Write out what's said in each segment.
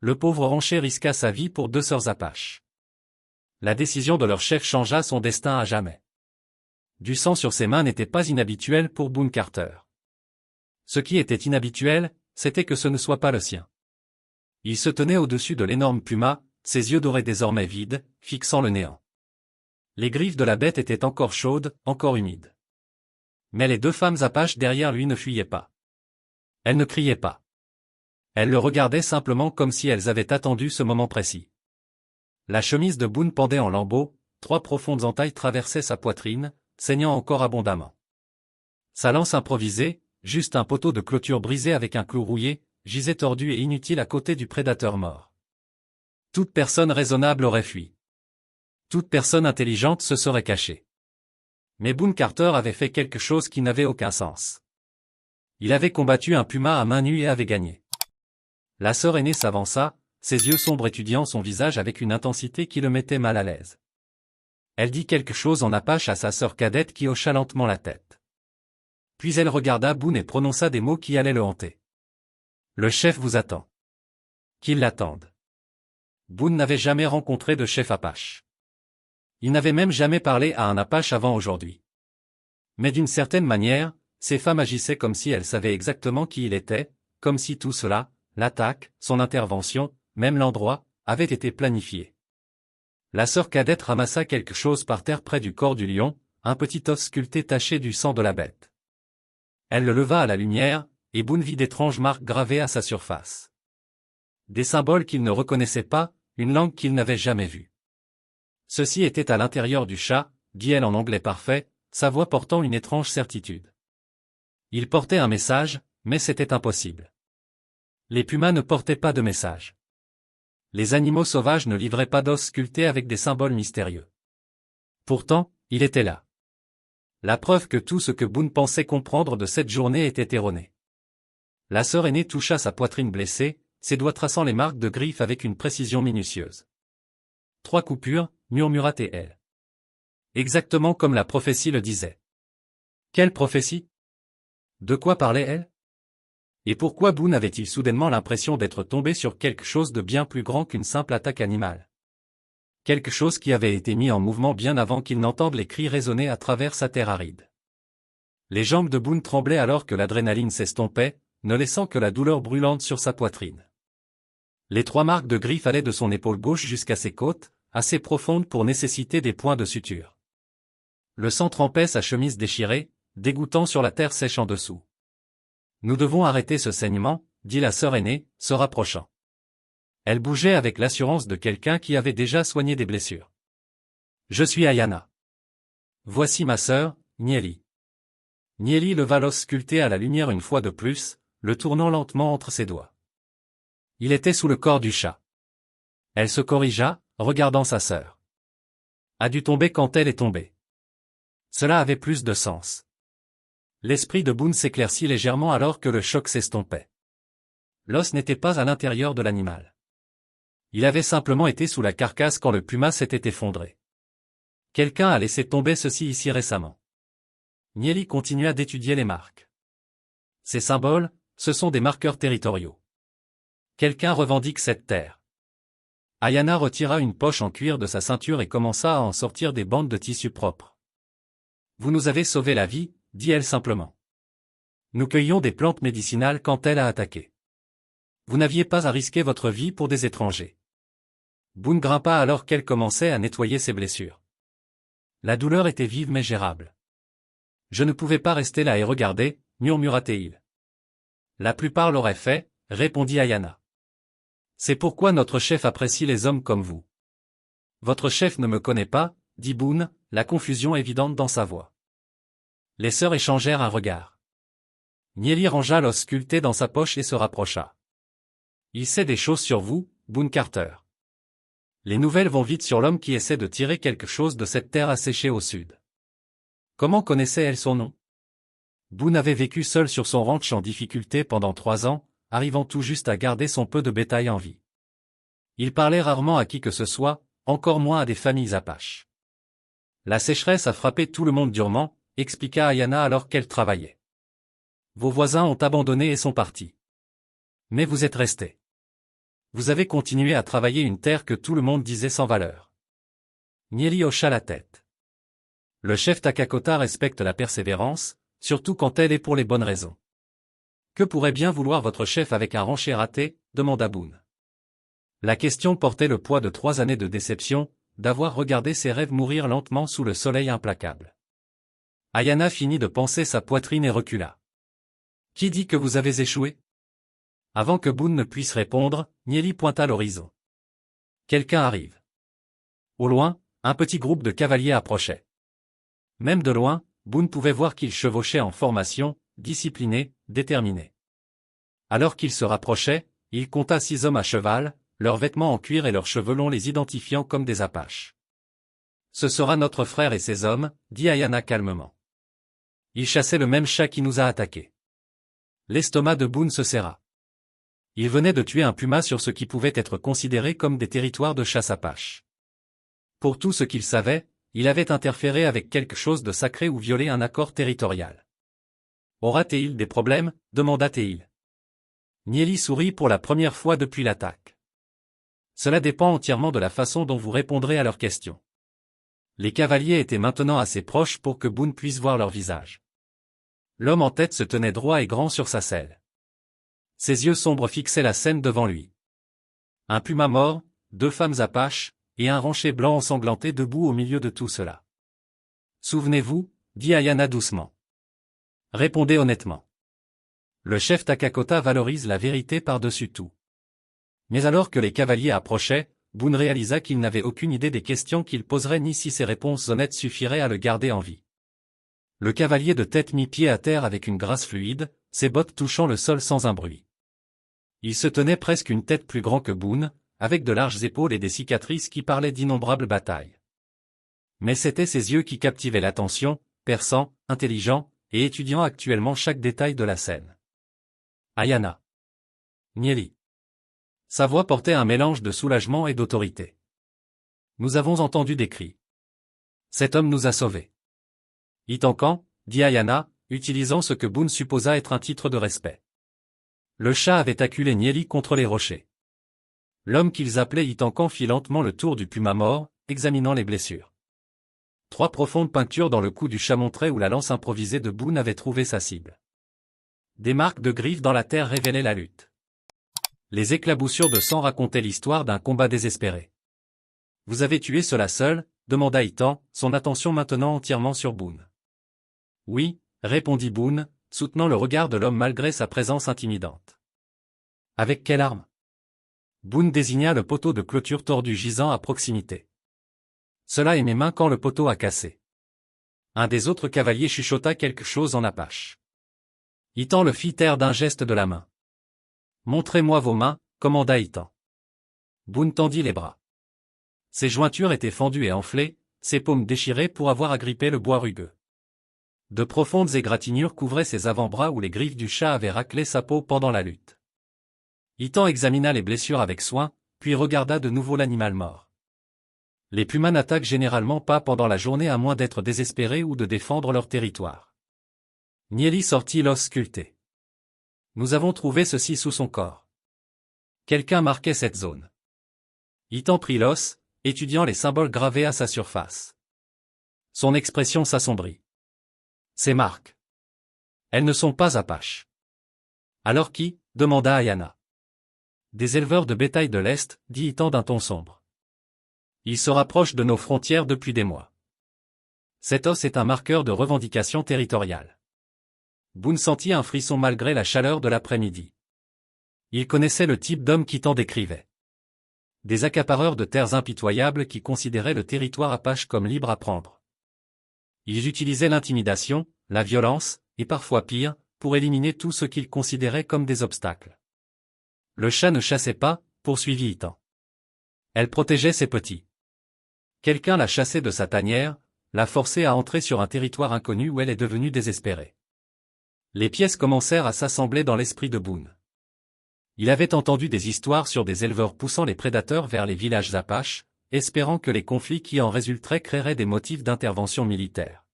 le pauvre rancher risqua sa vie pour 2 sœurs Apaches. La décision de leur chef changea son destin à jamais. Du sang sur ses mains n'était pas inhabituel pour Boone Carter. Ce qui était inhabituel, c'était que ce ne soit pas le sien. Il se tenait au-dessus de l'énorme puma, ses yeux dorés désormais vides, fixant le néant. Les griffes de la bête étaient encore chaudes, encore humides. Mais les 2 femmes Apaches derrière lui ne fuyaient pas. Elles ne criaient pas. Elles le regardaient simplement comme si elles avaient attendu ce moment précis. La chemise de Boone pendait en lambeaux, 3 profondes entailles traversaient sa poitrine, saignant encore abondamment. Sa lance improvisée, juste un poteau de clôture brisé avec un clou rouillé, gisait tordu et inutile à côté du prédateur mort. Toute personne raisonnable aurait fui. Toute personne intelligente se serait cachée. Mais Boone Carter avait fait quelque chose qui n'avait aucun sens. Il avait combattu un puma à main nue et avait gagné. La sœur aînée s'avança, ses yeux sombres étudiant son visage avec une intensité qui le mettait mal à l'aise. Elle dit quelque chose en apache à sa sœur cadette qui hocha lentement la tête. Puis elle regarda Boone et prononça des mots qui allaient le hanter. « Le chef vous attend. » Qu'il l'attende. Boone n'avait jamais rencontré de chef apache. Il n'avait même jamais parlé à un apache avant aujourd'hui. Mais d'une certaine manière, ces femmes agissaient comme si elles savaient exactement qui il était, comme si tout cela, l'attaque, son intervention, même l'endroit, avait été planifié. La sœur cadette ramassa quelque chose par terre près du corps du lion, un petit os sculpté taché du sang de la bête. Elle le leva à la lumière, et Boone vit d'étranges marques gravées à sa surface. Des symboles qu'il ne reconnaissait pas, une langue qu'il n'avait jamais vue. Ceci était à l'intérieur du chat, dit-elle en anglais parfait, sa voix portant une étrange certitude. Il portait un message, mais c'était impossible. Les pumas ne portaient pas de message. Les animaux sauvages ne livraient pas d'os sculptés avec des symboles mystérieux. Pourtant, il était là. La preuve que tout ce que Boone pensait comprendre de cette journée était erroné. La sœur aînée toucha sa poitrine blessée, ses doigts traçant les marques de griffes avec une précision minutieuse. 3 coupures, murmura-t-elle. Exactement comme la prophétie le disait. Quelle prophétie? De quoi parlait-elle? Et pourquoi Boone avait-il soudainement l'impression d'être tombé sur quelque chose de bien plus grand qu'une simple attaque animale? Quelque chose qui avait été mis en mouvement bien avant qu'il n'entende les cris résonner à travers sa terre aride. Les jambes de Boone tremblaient alors que l'adrénaline s'estompait, ne laissant que la douleur brûlante sur sa poitrine. Les 3 marques de griffes allaient de son épaule gauche jusqu'à ses côtes, assez profondes pour nécessiter des points de suture. Le sang trempait sa chemise déchirée, dégouttant sur la terre sèche en dessous. « Nous devons arrêter ce saignement, » dit la sœur aînée, se rapprochant. Elle bougeait avec l'assurance de quelqu'un qui avait déjà soigné des blessures. « Je suis Ayana. Voici ma sœur, Nieli. » Nieli leva l'os sculpté à la lumière une fois de plus, le tournant lentement entre ses doigts. Il était sous le corps du chat. Elle se corrigea, regardant sa sœur. A dû tomber quand elle est tombée. Cela avait plus de sens. L'esprit de Boone s'éclaircit légèrement alors que le choc s'estompait. L'os n'était pas à l'intérieur de l'animal. Il avait simplement été sous la carcasse quand le puma s'était effondré. Quelqu'un a laissé tomber ceci ici récemment. Nieli continua d'étudier les marques. Ces symboles, ce sont des marqueurs territoriaux. Quelqu'un revendique cette terre. Ayana retira une poche en cuir de sa ceinture et commença à en sortir des bandes de tissu propres. Vous nous avez sauvé la vie, dit-elle simplement. Nous cueillions des plantes médicinales quand elle a attaqué. Vous n'aviez pas à risquer votre vie pour des étrangers. Boone grimpa alors qu'elle commençait à nettoyer ses blessures. La douleur était vive mais gérable. Je ne pouvais pas rester là et regarder, murmura-t-il. La plupart l'auraient fait, répondit Ayana. C'est pourquoi notre chef apprécie les hommes comme vous. Votre chef ne me connaît pas, dit Boone, la confusion évidente dans sa voix. Les sœurs échangèrent un regard. Nieli rangea l'os sculpté dans sa poche et se rapprocha. Il sait des choses sur vous, Boone Carter. Les nouvelles vont vite sur l'homme qui essaie de tirer quelque chose de cette terre asséchée au sud. Comment connaissait-elle son nom? Boone avait vécu seul sur son ranch en difficulté pendant 3 ans, arrivant tout juste à garder son peu de bétail en vie. Il parlait rarement à qui que ce soit, encore moins à des familles apaches. La sécheresse a frappé tout le monde durement, expliqua Ayana alors qu'elle travaillait. Vos voisins ont abandonné et sont partis. Mais vous êtes restés. Vous avez continué à travailler une terre que tout le monde disait sans valeur. Nieli hocha la tête. Le chef Takakota respecte la persévérance, surtout quand elle est pour les bonnes raisons. Que pourrait bien vouloir votre chef avec un rancher raté, demanda Boone. La question portait le poids de 3 années de déception, d'avoir regardé ses rêves mourir lentement sous le soleil implacable. Ayana finit de panser sa poitrine et recula. Qui dit que vous avez échoué? Avant que Boone ne puisse répondre, Nieli pointa l'horizon. Quelqu'un arrive. Au loin, un petit groupe de cavaliers approchait. Même de loin, Boone pouvait voir qu'ils chevauchaient en formation, disciplinés, déterminés. Alors qu'ils se rapprochaient, il compta 6 hommes à cheval, leurs vêtements en cuir et leurs cheveux longs les identifiant comme des Apaches. Ce sera notre frère et ses hommes, dit Ayana calmement. Ils chassaient le même chat qui nous a attaqués. L'estomac de Boone se serra. Il venait de tuer un puma sur ce qui pouvait être considéré comme des territoires de chasse Apache. Pour tout ce qu'il savait, il avait interféré avec quelque chose de sacré ou violé un accord territorial. Aura-t-il des problèmes? Demanda-t-il. Nieli sourit pour la première fois depuis l'attaque. Cela dépend entièrement de la façon dont vous répondrez à leurs questions. Les cavaliers étaient maintenant assez proches pour que Boone puisse voir leur visage. L'homme en tête se tenait droit et grand sur sa selle. Ses yeux sombres fixaient la scène devant lui. Un puma mort, 2 femmes apaches, et un rancher blanc ensanglanté debout au milieu de tout cela. Souvenez-vous, dit Ayana doucement. Répondez honnêtement. Le chef Takakota valorise la vérité par-dessus tout. Mais alors que les cavaliers approchaient, Boone réalisa qu'il n'avait aucune idée des questions qu'il poserait ni si ses réponses honnêtes suffiraient à le garder en vie. Le cavalier de tête mit pied à terre avec une grâce fluide, ses bottes touchant le sol sans un bruit. Il se tenait presque une tête plus grand que Boone, avec de larges épaules et des cicatrices qui parlaient d'innombrables batailles. Mais c'étaient ses yeux qui captivaient l'attention, perçants, intelligents, et étudiant actuellement chaque détail de la scène. Ayana. Nieli. Sa voix portait un mélange de soulagement et d'autorité. Nous avons entendu des cris. Cet homme nous a sauvés. Itankan, dit Ayana, utilisant ce que Boone supposa être un titre de respect. Le chat avait acculé Nieli contre les rochers. L'homme qu'ils appelaient Itankan fit lentement le tour du puma mort, examinant les blessures. 3 profondes peintures dans le cou du chat montraient où la lance improvisée de Boone avait trouvé sa cible. Des marques de griffes dans la terre révélaient la lutte. Les éclaboussures de sang racontaient l'histoire d'un combat désespéré. Vous avez tué cela seul? Demanda Itan, son attention maintenant entièrement sur Boone. Oui, répondit Boone, soutenant le regard de l'homme malgré sa présence intimidante. Avec quelle arme? Boone désigna le poteau de clôture tordu gisant à proximité. Cela est mes mains quand le poteau a cassé. Un des autres cavaliers chuchota quelque chose en apache. Itan le fit taire d'un geste de la main. Montrez-moi vos mains, commanda Itan. Boone tendit les bras. Ses jointures étaient fendues et enflées, ses paumes déchirées pour avoir agrippé le bois rugueux. De profondes égratignures couvraient ses avant-bras où les griffes du chat avaient raclé sa peau pendant la lutte. Itan examina les blessures avec soin, puis regarda de nouveau l'animal mort. Les pumas n'attaquent généralement pas pendant la journée à moins d'être désespérés ou de défendre leur territoire. Nieli sortit l'os sculpté. Nous avons trouvé ceci sous son corps. Quelqu'un marquait cette zone. Itan prit l'os, étudiant les symboles gravés à sa surface. Son expression s'assombrit. Ces marques. Elles ne sont pas apaches. Alors qui? Demanda Ayana. Des éleveurs de bétail de l'Est, dit Itan d'un ton sombre. Ils se rapprochent de nos frontières depuis des mois. Cet os est un marqueur de revendication territoriale. Boone sentit un frisson malgré la chaleur de l'après-midi. Il connaissait le type d'homme qu'Itan décrivait. Des accapareurs de terres impitoyables qui considéraient le territoire apache comme libre à prendre. Ils utilisaient l'intimidation, la violence, et parfois pire, pour éliminer tout ce qu'ils considéraient comme des obstacles. Le chat ne chassait pas, poursuivit Itan. Elle protégeait ses petits. Quelqu'un l'a chassée de sa tanière, l'a forcée à entrer sur un territoire inconnu où elle est devenue désespérée. Les pièces commencèrent à s'assembler dans l'esprit de Boone. Il avait entendu des histoires sur des éleveurs poussant les prédateurs vers les villages apaches, espérant que les conflits qui en résulteraient créeraient des motifs d'intervention militaire.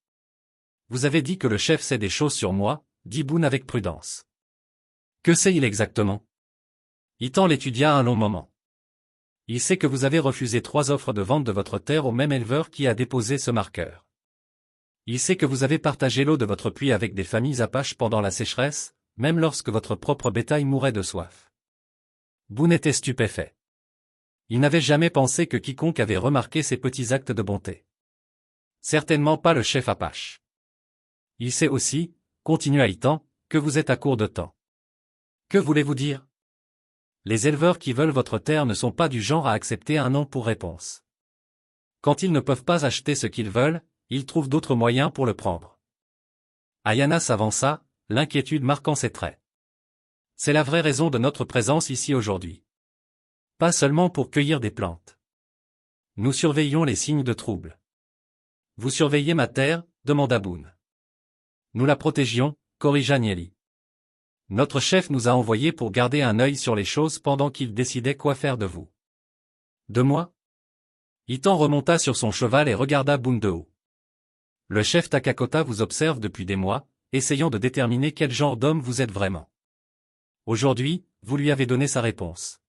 Vous avez dit que le chef sait des choses sur moi, dit Boone avec prudence. Que sait-il exactement? Itan l'étudia un long moment. Il sait que vous avez refusé 3 offres de vente de votre terre au même éleveur qui a déposé ce marqueur. Il sait que vous avez partagé l'eau de votre puits avec des familles apaches pendant la sécheresse, même lorsque votre propre bétail mourait de soif. Boone était stupéfait. Il n'avait jamais pensé que quiconque avait remarqué ces petits actes de bonté. Certainement pas le chef apache. Il sait aussi, continua Ethan, que vous êtes à court de temps. Que voulez-vous dire? Les éleveurs qui veulent votre terre ne sont pas du genre à accepter un non pour réponse. Quand ils ne peuvent pas acheter ce qu'ils veulent, ils trouvent d'autres moyens pour le prendre. Ayana s'avança, l'inquiétude marquant ses traits. C'est la vraie raison de notre présence ici aujourd'hui. Pas seulement pour cueillir des plantes. Nous surveillons les signes de trouble. Vous surveillez ma terre? Demanda Boone. Nous la protégions, corrigea Nieli. Notre chef nous a envoyés pour garder un œil sur les choses pendant qu'il décidait quoi faire de vous. De moi? Ethan remonta sur son cheval et regarda Boone de haut. Le chef Takakota vous observe depuis des mois, essayant de déterminer quel genre d'homme vous êtes vraiment. Aujourd'hui, vous lui avez donné sa réponse.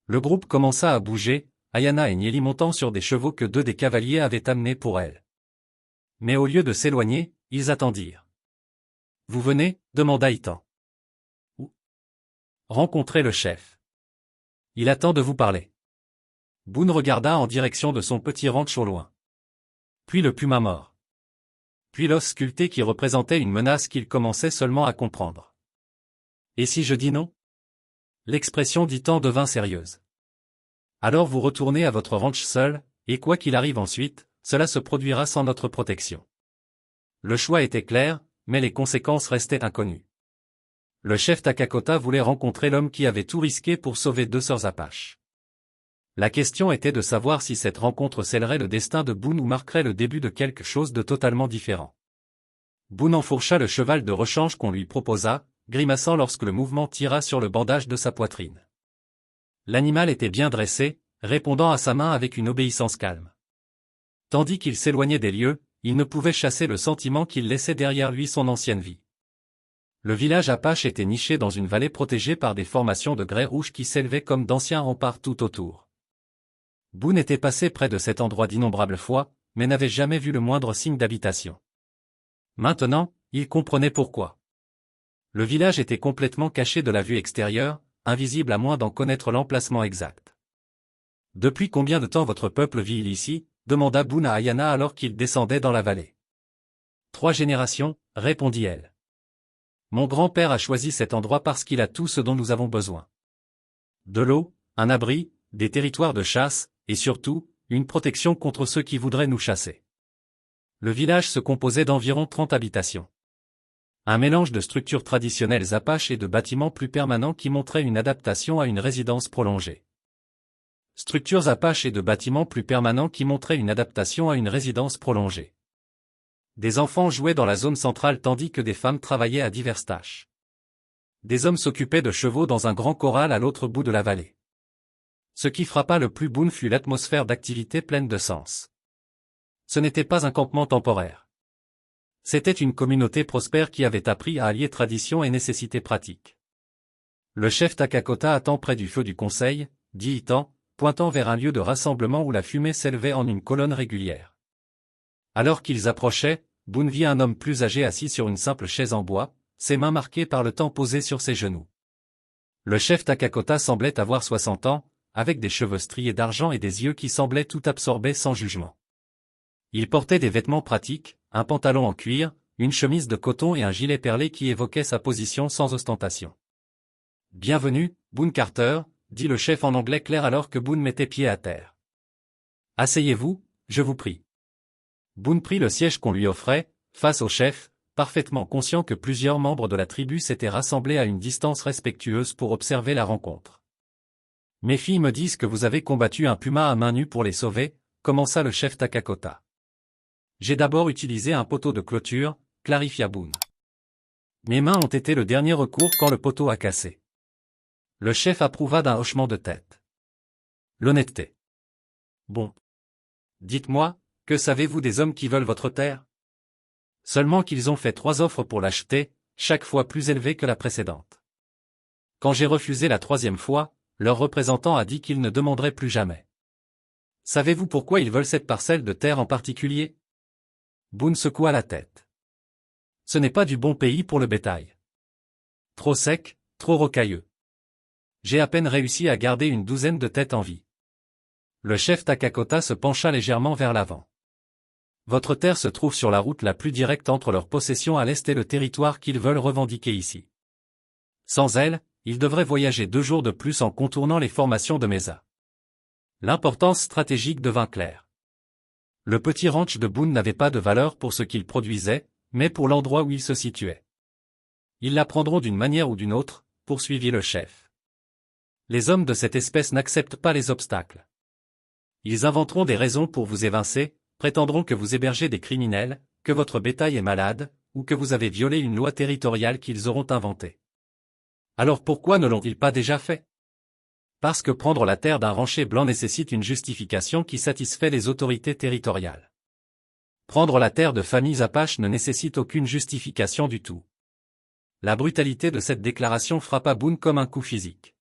Le groupe commença à bouger, Ayana et Nieli montant sur des chevaux que 2 des cavaliers avaient amenés pour elle. Mais au lieu de s'éloigner, ils attendirent. Vous venez? Demanda Ethan. Où? Rencontrer le chef. Il attend de vous parler. Boone regarda en direction de son petit ranch au loin. Puis le puma mort. Puis l'os sculpté qui représentait une menace qu'il commençait seulement à comprendre. Et si je dis non? L'expression d'Ethan devint sérieuse. Alors vous retournez à votre ranch seul, et quoi qu'il arrive ensuite, cela se produira sans notre protection. Le choix était clair, mais les conséquences restaient inconnues. Le chef Takakota voulait rencontrer l'homme qui avait tout risqué pour sauver 2 sœurs apaches. La question était de savoir si cette rencontre scellerait le destin de Boone ou marquerait le début de quelque chose de totalement différent. Boone enfourcha le cheval de rechange qu'on lui proposa, grimaçant lorsque le mouvement tira sur le bandage de sa poitrine. L'animal était bien dressé, répondant à sa main avec une obéissance calme. Tandis qu'il s'éloignait des lieux, il ne pouvait chasser le sentiment qu'il laissait derrière lui son ancienne vie. Le village apache était niché dans une vallée protégée par des formations de grès rouges qui s'élevaient comme d'anciens remparts tout autour. Boone était passé près de cet endroit d'innombrables fois, mais n'avait jamais vu le moindre signe d'habitation. Maintenant, il comprenait pourquoi. Le village était complètement caché de la vue extérieure, invisible à moins d'en connaître l'emplacement exact. Depuis combien de temps votre peuple vit ici? Demanda Boone à Ayana alors qu'il descendait dans la vallée. 3 générations, répondit-elle. Mon grand-père a choisi cet endroit parce qu'il a tout ce dont nous avons besoin. De l'eau, un abri, des territoires de chasse, et surtout, une protection contre ceux qui voudraient nous chasser. Le village se composait d'environ 30 habitations. Un mélange de structures traditionnelles apaches et de bâtiments plus permanents qui montraient une adaptation à une résidence prolongée. Structures apaches et de bâtiments plus permanents qui montraient une adaptation à une résidence prolongée. Des enfants jouaient dans la zone centrale tandis que des femmes travaillaient à diverses tâches. Des hommes s'occupaient de chevaux dans un grand corral à l'autre bout de la vallée. Ce qui frappa le plus Boone fut l'atmosphère d'activité pleine de sens. Ce n'était pas un campement temporaire. C'était une communauté prospère qui avait appris à allier tradition et nécessité pratique. Le chef Takakota attend près du feu du conseil, dit Ethan, pointant vers un lieu de rassemblement où la fumée s'élevait en une colonne régulière. Alors qu'ils approchaient, Boone vit un homme plus âgé assis sur une simple chaise en bois, ses mains marquées par le temps posées sur ses genoux. Le chef Takakota semblait avoir 60 ans, avec des cheveux striés d'argent et des yeux qui semblaient tout absorber sans jugement. Il portait des vêtements pratiques, un pantalon en cuir, une chemise de coton et un gilet perlé qui évoquait sa position sans ostentation. « Bienvenue, Boone Carter », dit le chef en anglais clair alors que Boone mettait pied à terre. « Asseyez-vous, je vous prie. » Boone prit le siège qu'on lui offrait, face au chef, parfaitement conscient que plusieurs membres de la tribu s'étaient rassemblés à une distance respectueuse pour observer la rencontre. « Mes filles me disent que vous avez combattu un puma à main nue pour les sauver, » commença le chef Takakota. « J'ai d'abord utilisé un poteau de clôture, » clarifia Boone. « Mes mains ont été le dernier recours quand le poteau a cassé. » Le chef approuva d'un hochement de tête. L'honnêteté. Bon. Dites-moi, que savez-vous des hommes qui veulent votre terre? Seulement qu'ils ont fait 3 offres pour l'acheter, chaque fois plus élevées que la précédente. Quand j'ai refusé la 3e fois, leur représentant a dit qu'ils ne demanderaient plus jamais. Savez-vous pourquoi ils veulent cette parcelle de terre en particulier? Boone secoua la tête. Ce n'est pas du bon pays pour le bétail. Trop sec, trop rocailleux. J'ai à peine réussi à garder une douzaine de têtes en vie. Le chef Takakota se pencha légèrement vers l'avant. Votre terre se trouve sur la route la plus directe entre leurs possessions à l'est et le territoire qu'ils veulent revendiquer ici. Sans elle, ils devraient voyager 2 jours de plus en contournant les formations de Mesa. L'importance stratégique devint claire. Le petit ranch de Boone n'avait pas de valeur pour ce qu'il produisait, mais pour l'endroit où il se situait. Ils la prendront d'une manière ou d'une autre, poursuivit le chef. Les hommes de cette espèce n'acceptent pas les obstacles. Ils inventeront des raisons pour vous évincer, prétendront que vous hébergez des criminels, que votre bétail est malade, ou que vous avez violé une loi territoriale qu'ils auront inventée. Alors pourquoi ne l'ont-ils pas déjà fait? Parce que prendre la terre d'un rancher blanc nécessite une justification qui satisfait les autorités territoriales. Prendre la terre de familles Apaches ne nécessite aucune justification du tout. La brutalité de cette déclaration frappa Boone comme un coup physique.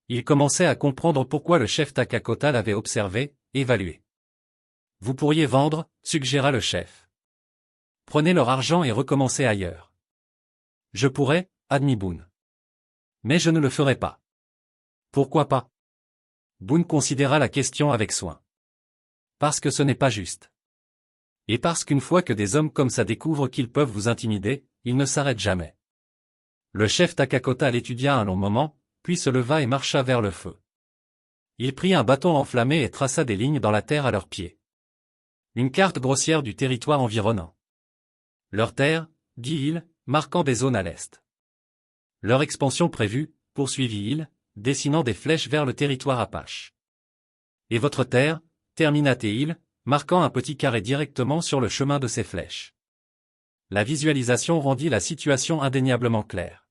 Il commençait à comprendre pourquoi le chef Takakota l'avait observé, évalué. Vous pourriez vendre, suggéra le chef. Prenez leur argent et recommencez ailleurs. Je pourrais, admit Boone. Mais je ne le ferai pas. Pourquoi pas? Boone considéra la question avec soin. Parce que ce n'est pas juste. Et parce qu'une fois que des hommes comme ça découvrent qu'ils peuvent vous intimider, ils ne s'arrêtent jamais. Le chef Takakota l'étudia un long moment, puis se leva et marcha vers le feu. Il prit un bâton enflammé et traça des lignes dans la terre à leurs pieds. Une carte grossière du territoire environnant. Leur terre, dit-il, marquant des zones à l'est. Leur expansion prévue, poursuivit-il, dessinant des flèches vers le territoire Apache. Et votre terre, termina-t-il, marquant un petit carré directement sur le chemin de ces flèches. La visualisation rendit la situation indéniablement claire.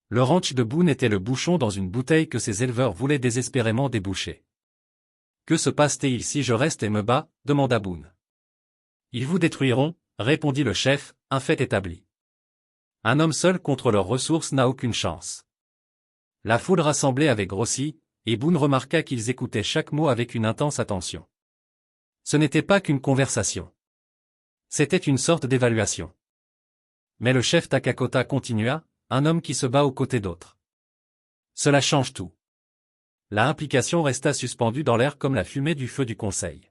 Le ranch de Boone était le bouchon dans une bouteille que ces éleveurs voulaient désespérément déboucher. Que se passe-t-il si je reste et me bats? Demanda Boone. Ils vous détruiront, répondit le chef, un fait établi. Un homme seul contre leurs ressources n'a aucune chance. La foule rassemblée avait grossi, et Boone remarqua qu'ils écoutaient chaque mot avec une intense attention. Ce n'était pas qu'une conversation. C'était une sorte d'évaluation. Mais le chef Takakota continua, un homme qui se bat aux côtés d'autres. Cela change tout. La implication resta suspendue dans l'air comme la fumée du feu du conseil.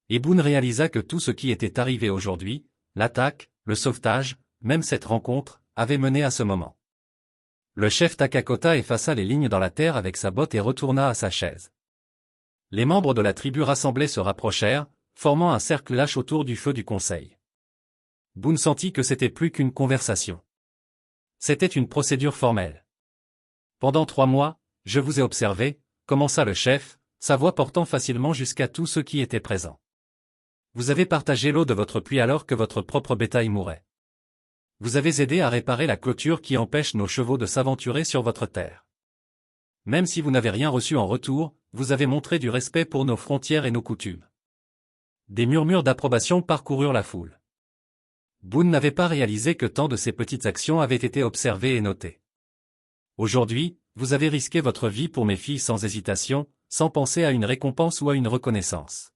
Et Boone réalisa que tout ce qui était arrivé aujourd'hui, l'attaque, le sauvetage, même cette rencontre, avait mené à ce moment. Le chef Takakota effaça les lignes dans la terre avec sa botte et retourna à sa chaise. Les membres de la tribu rassemblés se rapprochèrent, formant un cercle lâche autour du feu du conseil. Boone sentit que c'était plus qu'une conversation. C'était une procédure formelle. Pendant 3 mois, je vous ai observé, commença le chef, sa voix portant facilement jusqu'à tous ceux qui étaient présents. Vous avez partagé l'eau de votre pluie alors que votre propre bétail mourait. Vous avez aidé à réparer la clôture qui empêche nos chevaux de s'aventurer sur votre terre. Même si vous n'avez rien reçu en retour, vous avez montré du respect pour nos frontières et nos coutumes. Des murmures d'approbation parcoururent la foule. Boone n'avait pas réalisé que tant de ces petites actions avaient été observées et notées. Aujourd'hui, vous avez risqué votre vie pour mes filles sans hésitation, sans penser à une récompense ou à une reconnaissance.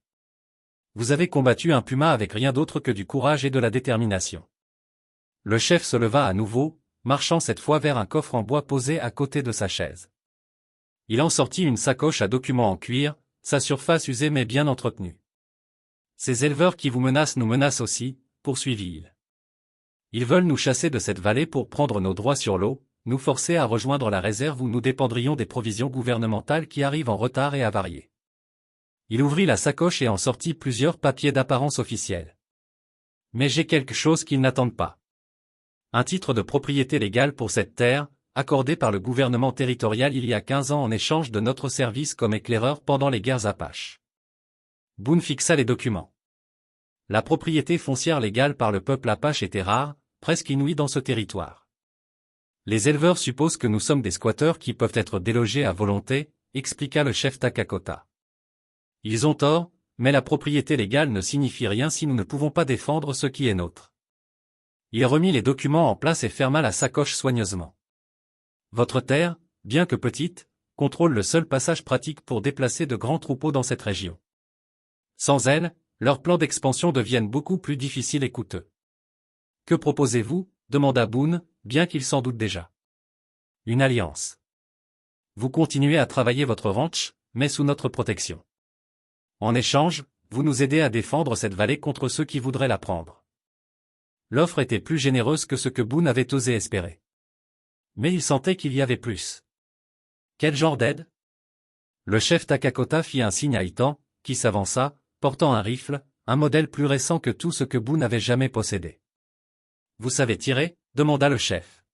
Vous avez combattu un puma avec rien d'autre que du courage et de la détermination. Le chef se leva à nouveau, marchant cette fois vers un coffre en bois posé à côté de sa chaise. Il en sortit une sacoche à documents en cuir, sa surface usée mais bien entretenue. Ces éleveurs qui vous menacent nous menacent aussi, poursuivit-il. Ils veulent nous chasser de cette vallée pour prendre nos droits sur l'eau, nous forcer à rejoindre la réserve où nous dépendrions des provisions gouvernementales qui arrivent en retard et avariées. Il ouvrit la sacoche et en sortit plusieurs papiers d'apparence officielle. Mais j'ai quelque chose qu'ils n'attendent pas. Un titre de propriété légale pour cette terre, accordé par le gouvernement territorial il y a 15 ans en échange de notre service comme éclaireur pendant les guerres Apaches. Boone fixa les documents. La propriété foncière légale par le peuple Apache était rare, presque inouïe dans ce territoire. Les éleveurs supposent que nous sommes des squatteurs qui peuvent être délogés à volonté, expliqua le chef Takakota. Ils ont tort, mais la propriété légale ne signifie rien si nous ne pouvons pas défendre ce qui est nôtre. Il remit les documents en place et ferma la sacoche soigneusement. Votre terre, bien que petite, contrôle le seul passage pratique pour déplacer de grands troupeaux dans cette région. Sans elle, leurs plans d'expansion deviennent beaucoup plus difficiles et coûteux. Que proposez-vous? Demanda Boone, bien qu'il s'en doute déjà. Une alliance. Vous continuez à travailler votre ranch, mais sous notre protection. En échange, vous nous aidez à défendre cette vallée contre ceux qui voudraient la prendre. L'offre était plus généreuse que ce que Boone avait osé espérer. Mais il sentait qu'il y avait plus. Quel genre d'aide? Le chef Takakota fit un signe à Itan, qui s'avança, portant un rifle, un modèle plus récent que tout ce que Boone avait jamais possédé. Vous savez tirer? Demanda le chef.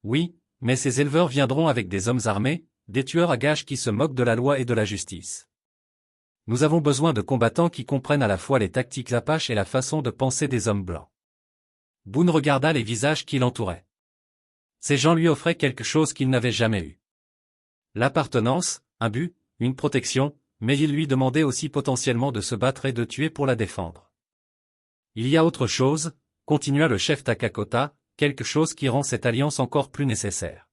Oui, mais ces éleveurs viendront avec des hommes armés, des tueurs à gages qui se moquent de la loi et de la justice. Nous avons besoin de combattants qui comprennent à la fois les tactiques apaches et la façon de penser des hommes blancs. Boone regarda les visages qui l'entouraient. Ces gens lui offraient quelque chose qu'il n'avait jamais eu. L'appartenance, un but, une protection, mais ils lui demandaient aussi potentiellement de se battre et de tuer pour la défendre. Il y a autre chose, continua le chef Takakota, quelque chose qui rend cette alliance encore plus nécessaire.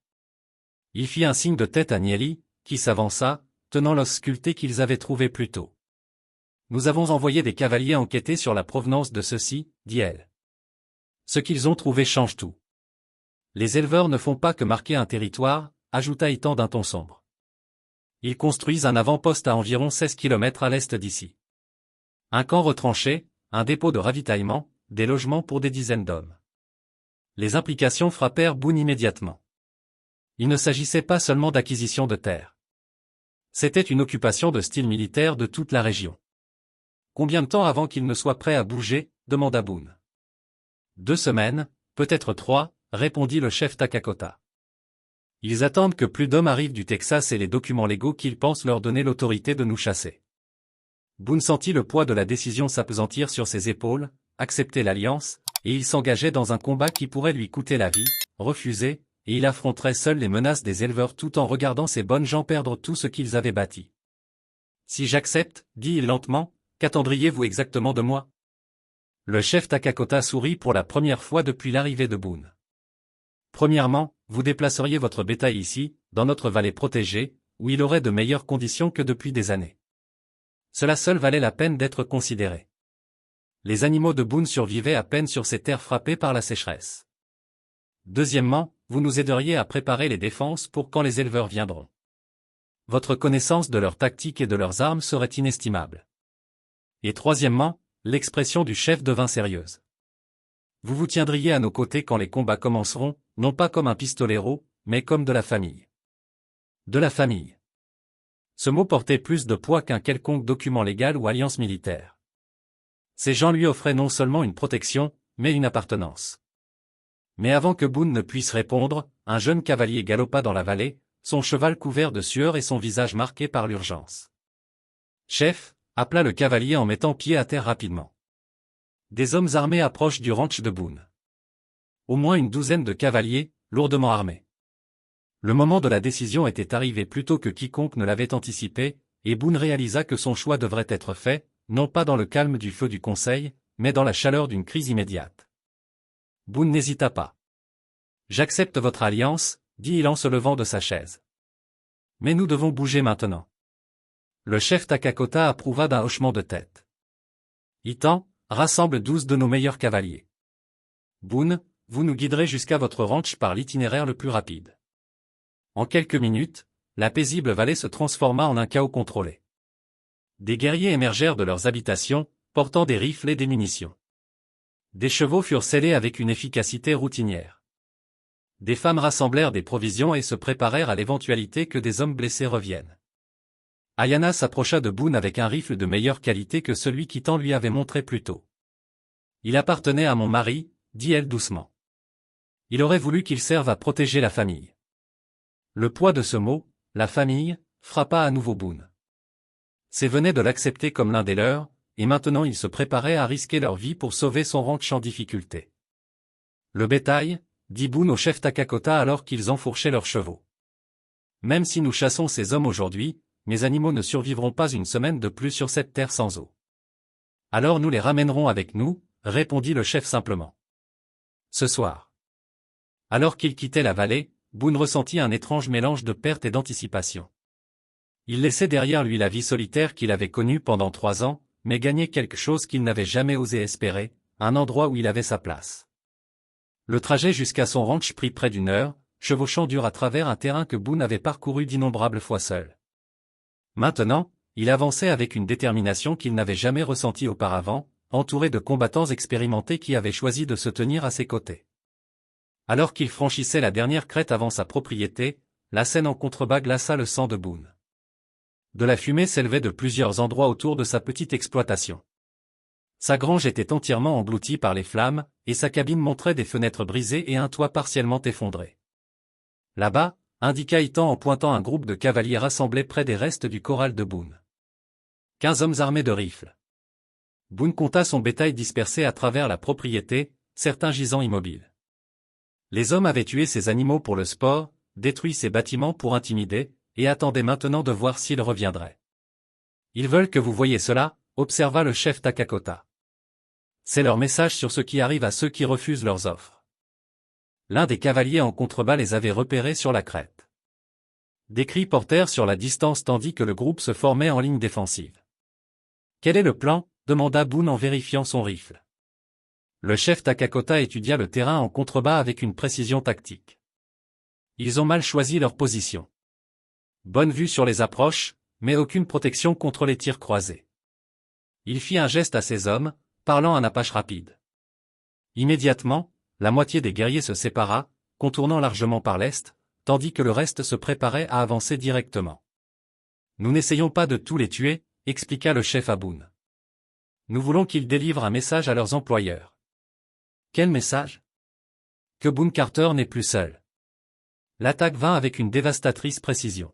Il fit un signe de tête à Nieli, qui s'avança, tenant l'os sculpté qu'ils avaient trouvé plus tôt. Nous avons envoyé des cavaliers enquêter sur la provenance de ceux-ci, dit-elle. Ce qu'ils ont trouvé change tout. Les éleveurs ne font pas que marquer un territoire, ajouta Itan d'un ton sombre. Ils construisent un avant-poste à environ 16 km à l'est d'ici. Un camp retranché, un dépôt de ravitaillement, des logements pour des dizaines d'hommes. Les implications frappèrent Boone immédiatement. Il ne s'agissait pas seulement d'acquisition de terres. C'était une occupation de style militaire de toute la région. Combien de temps avant qu'il ne soit prêt à bouger? Demanda Boone. 2 semaines, peut-être 3, répondit le chef Takakota. Ils attendent que plus d'hommes arrivent du Texas et les documents légaux qu'ils pensent leur donner l'autorité de nous chasser. Boone sentit le poids de la décision s'appesantir sur ses épaules, accepter l'alliance, et il s'engageait dans un combat qui pourrait lui coûter la vie, refuser, et il affronterait seul les menaces des éleveurs tout en regardant ces bonnes gens perdre tout ce qu'ils avaient bâti. Si j'accepte, dit-il lentement, qu'attendriez-vous exactement de moi? Le chef Takakota sourit pour la première fois depuis l'arrivée de Boone. Premièrement, vous déplaceriez votre bétail ici, dans notre vallée protégée, où il aurait de meilleures conditions que depuis des années. Cela seul valait la peine d'être considéré. Les animaux de Boone survivaient à peine sur ces terres frappées par la sécheresse. Deuxièmement, vous nous aideriez à préparer les défenses pour quand les éleveurs viendront. Votre connaissance de leurs tactiques et de leurs armes serait inestimable. Et troisièmement, l'expression du chef devint sérieuse. Vous vous tiendriez à nos côtés quand les combats commenceront, non pas comme un pistolero, mais comme de la famille. De la famille. Ce mot portait plus de poids qu'un quelconque document légal ou alliance militaire. Ces gens lui offraient non seulement une protection, mais une appartenance. Mais avant que Boone ne puisse répondre, un jeune cavalier galopa dans la vallée, son cheval couvert de sueur et son visage marqué par l'urgence. Chef, appela le cavalier en mettant pied à terre rapidement. Des hommes armés approchent du ranch de Boone. Au moins une douzaine de cavaliers, lourdement armés. Le moment de la décision était arrivé plus tôt que quiconque ne l'avait anticipé, et Boone réalisa que son choix devrait être fait, non pas dans le calme du feu du conseil, mais dans la chaleur d'une crise immédiate. Boone n'hésita pas. J'accepte votre alliance, dit-il en se levant de sa chaise. Mais nous devons bouger maintenant. Le chef Takakota approuva d'un hochement de tête. Itan, rassemble 12 de nos meilleurs cavaliers. Boone, vous nous guiderez jusqu'à votre ranch par l'itinéraire le plus rapide. En quelques minutes, la paisible vallée se transforma en un chaos contrôlé. Des guerriers émergèrent de leurs habitations, portant des rifles et des munitions. Des chevaux furent sellés avec une efficacité routinière. Des femmes rassemblèrent des provisions et se préparèrent à l'éventualité que des hommes blessés reviennent. Ayana s'approcha de Boone avec un rifle de meilleure qualité que celui qu'Itan lui avait montré plus tôt. Il appartenait à mon mari, dit-elle doucement. Il aurait voulu qu'il serve à protéger la famille. Le poids de ce mot, la famille, frappa à nouveau Boone. Ces venaient de l'accepter comme l'un des leurs, et maintenant ils se préparaient à risquer leur vie pour sauver son ranch en difficulté. Le bétail, dit Boone au chef Takakota alors qu'ils enfourchaient leurs chevaux. Même si nous chassons ces hommes aujourd'hui, mes animaux ne survivront pas une semaine de plus sur cette terre sans eau. Alors nous les ramènerons avec nous, répondit le chef simplement. Ce soir. Alors qu'ils quittaient la vallée, Boone ressentit un étrange mélange de perte et d'anticipation. Il laissait derrière lui la vie solitaire qu'il avait connue pendant 3 ans, mais gagnait quelque chose qu'il n'avait jamais osé espérer, un endroit où il avait sa place. Le trajet jusqu'à son ranch prit près d'1 heure, chevauchant dur à travers un terrain que Boone avait parcouru d'innombrables fois seul. Maintenant, il avançait avec une détermination qu'il n'avait jamais ressentie auparavant, entouré de combattants expérimentés qui avaient choisi de se tenir à ses côtés. Alors qu'il franchissait la dernière crête avant sa propriété, la scène en contrebas glaça le sang de Boone. De la fumée s'élevait de plusieurs endroits autour de sa petite exploitation. Sa grange était entièrement engloutie par les flammes, et sa cabine montrait des fenêtres brisées et un toit partiellement effondré. Là-bas, indiqua Ethan en pointant un groupe de cavaliers rassemblés près des restes du corral de Boone. 15 hommes armés de rifles. Boone compta son bétail dispersé à travers la propriété, certains gisant immobiles. Les hommes avaient tué ces animaux pour le sport, détruit ces bâtiments pour intimider, et attendaient maintenant de voir s'ils reviendraient. Ils veulent que vous voyiez cela, observa le chef Takakota. C'est leur message sur ce qui arrive à ceux qui refusent leurs offres. L'un des cavaliers en contrebas les avait repérés sur la crête. Des cris portèrent sur la distance tandis que le groupe se formait en ligne défensive. Quel est le plan ? Demanda Boone en vérifiant son rifle. Le chef Takakota étudia le terrain en contrebas avec une précision tactique. Ils ont mal choisi leur position. Bonne vue sur les approches, mais aucune protection contre les tirs croisés. Il fit un geste à ses hommes, parlant un apache rapide. Immédiatement, la moitié des guerriers se sépara, contournant largement par l'est, tandis que le reste se préparait à avancer directement. Nous n'essayons pas de tous les tuer, expliqua le chef à Boone. Nous voulons qu'ils délivrent un message à leurs employeurs. Quel message ? Que Boone Carter n'est plus seul. L'attaque vint avec une dévastatrice précision.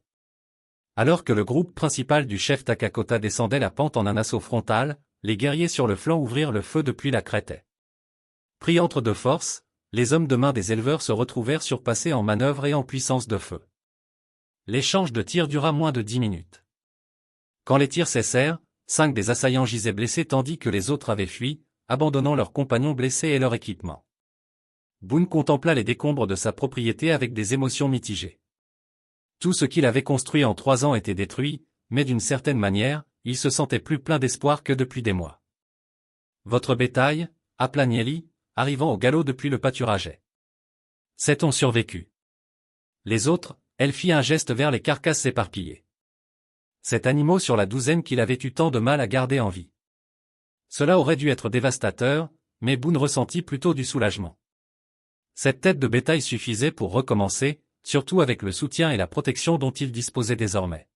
Alors que le groupe principal du chef Takakota descendait la pente en un assaut frontal, les guerriers sur le flanc ouvrirent le feu depuis la crête. Pris entre deux forces, les hommes de main des éleveurs se retrouvèrent surpassés en manœuvre et en puissance de feu. L'échange de tirs dura moins de 10 minutes. Quand les tirs cessèrent, 5 des assaillants gisaient blessés tandis que les autres avaient fui, abandonnant leurs compagnons blessés et leur équipement. Boone contempla les décombres de sa propriété avec des émotions mitigées. Tout ce qu'il avait construit en 3 ans était détruit, mais d'une certaine manière, il se sentait plus plein d'espoir que depuis des mois. Votre bétail, appela Nieli, arrivant au galop depuis le pâturage. 7 ont survécu. Les autres, elle fit un geste vers les carcasses éparpillées. 7 animaux sur la douzaine qu'il avait eu tant de mal à garder en vie. Cela aurait dû être dévastateur, mais Boone ressentit plutôt du soulagement. Cette tête de bétail suffisait pour recommencer, surtout avec le soutien et la protection dont il disposait désormais.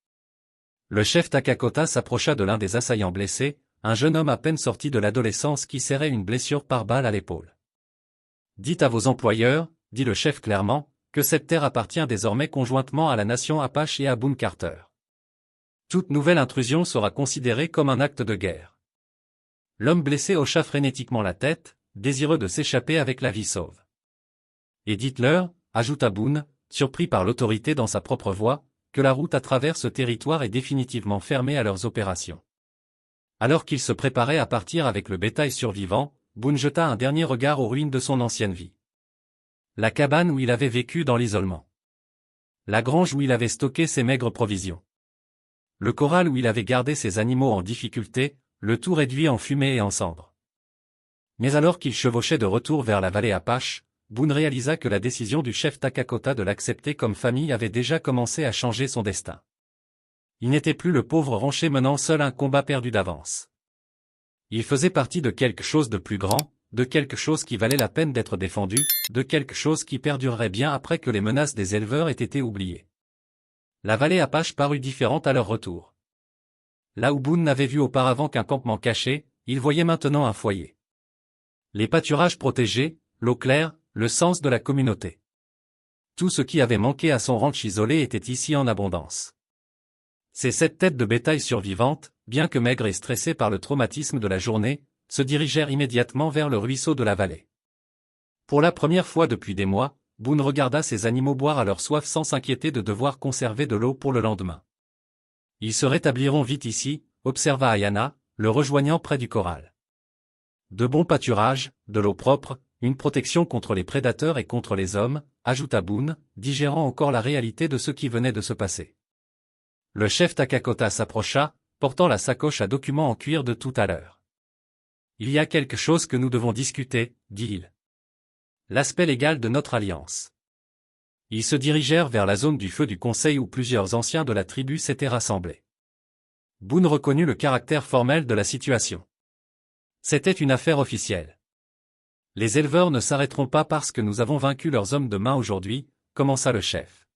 Le chef Takakota s'approcha de l'un des assaillants blessés, un jeune homme à peine sorti de l'adolescence qui serrait une blessure par balle à l'épaule. Dites à vos employeurs, dit le chef clairement, que cette terre appartient désormais conjointement à la nation Apache et à Boone Carter. Toute nouvelle intrusion sera considérée comme un acte de guerre. L'homme blessé hocha frénétiquement la tête, désireux de s'échapper avec la vie sauve. Et dites-leur, ajouta Boone, surpris par l'autorité dans sa propre voix, que la route à travers ce territoire est définitivement fermée à leurs opérations. Alors qu'il se préparait à partir avec le bétail survivant, Boone jeta un dernier regard aux ruines de son ancienne vie. La cabane où il avait vécu dans l'isolement. La grange où il avait stocké ses maigres provisions. Le corral où il avait gardé ses animaux en difficulté, le tout réduit en fumée et en cendres. Mais alors qu'il chevauchait de retour vers la vallée Apache, Boone réalisa que la décision du chef Takakota de l'accepter comme famille avait déjà commencé à changer son destin. Il n'était plus le pauvre rancher menant seul un combat perdu d'avance. Il faisait partie de quelque chose de plus grand, de quelque chose qui valait la peine d'être défendu, de quelque chose qui perdurerait bien après que les menaces des éleveurs aient été oubliées. La vallée Apache parut différente à leur retour. Là où Boone n'avait vu auparavant qu'un campement caché, il voyait maintenant un foyer. Les pâturages protégés, l'eau claire, le sens de la communauté. Tout ce qui avait manqué à son ranch isolé était ici en abondance. Ces 7 têtes de bétail survivantes, bien que maigres et stressées par le traumatisme de la journée, se dirigèrent immédiatement vers le ruisseau de la vallée. Pour la première fois depuis des mois, Boone regarda ces animaux boire à leur soif sans s'inquiéter de devoir conserver de l'eau pour le lendemain. Ils se rétabliront vite ici, observa Ayana, le rejoignant près du corral. De bons pâturages, de l'eau propre, Une protection contre les prédateurs et contre les hommes, ajouta Boone, digérant encore la réalité de ce qui venait de se passer. Le chef Takakota s'approcha, portant la sacoche à documents en cuir de tout à l'heure. Il y a quelque chose que nous devons discuter, dit-il. L'aspect légal de notre alliance. Ils se dirigèrent vers la zone du feu du conseil où plusieurs anciens de la tribu s'étaient rassemblés. Boone reconnut le caractère formel de la situation. C'était une affaire officielle. Les éleveurs ne s'arrêteront pas parce que nous avons vaincu leurs hommes de main aujourd'hui, commença le chef.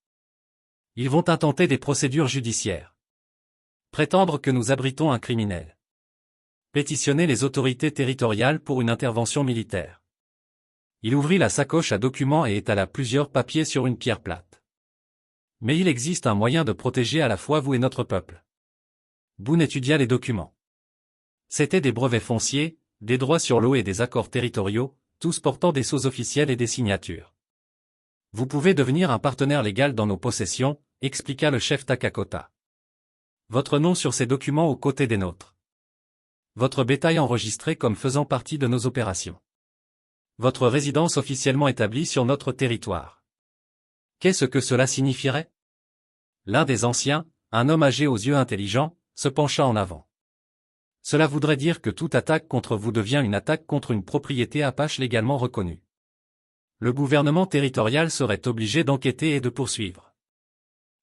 Ils vont intenter des procédures judiciaires. Prétendre que nous abritons un criminel. Pétitionner les autorités territoriales pour une intervention militaire. Il ouvrit la sacoche à documents et étala plusieurs papiers sur une pierre plate. Mais il existe un moyen de protéger à la fois vous et notre peuple. Boone étudia les documents. C'étaient des brevets fonciers, des droits sur l'eau et des accords territoriaux, tous portant des sceaux officiels et des signatures. Vous pouvez devenir un partenaire légal dans nos possessions, expliqua le chef Takakota. Votre nom sur ces documents aux côtés des nôtres. Votre bétail enregistré comme faisant partie de nos opérations. Votre résidence officiellement établie sur notre territoire. Qu'est-ce que cela signifierait? L'un des anciens, un homme âgé aux yeux intelligents, se pencha en avant. Cela voudrait dire que toute attaque contre vous devient une attaque contre une propriété apache légalement reconnue. Le gouvernement territorial serait obligé d'enquêter et de poursuivre.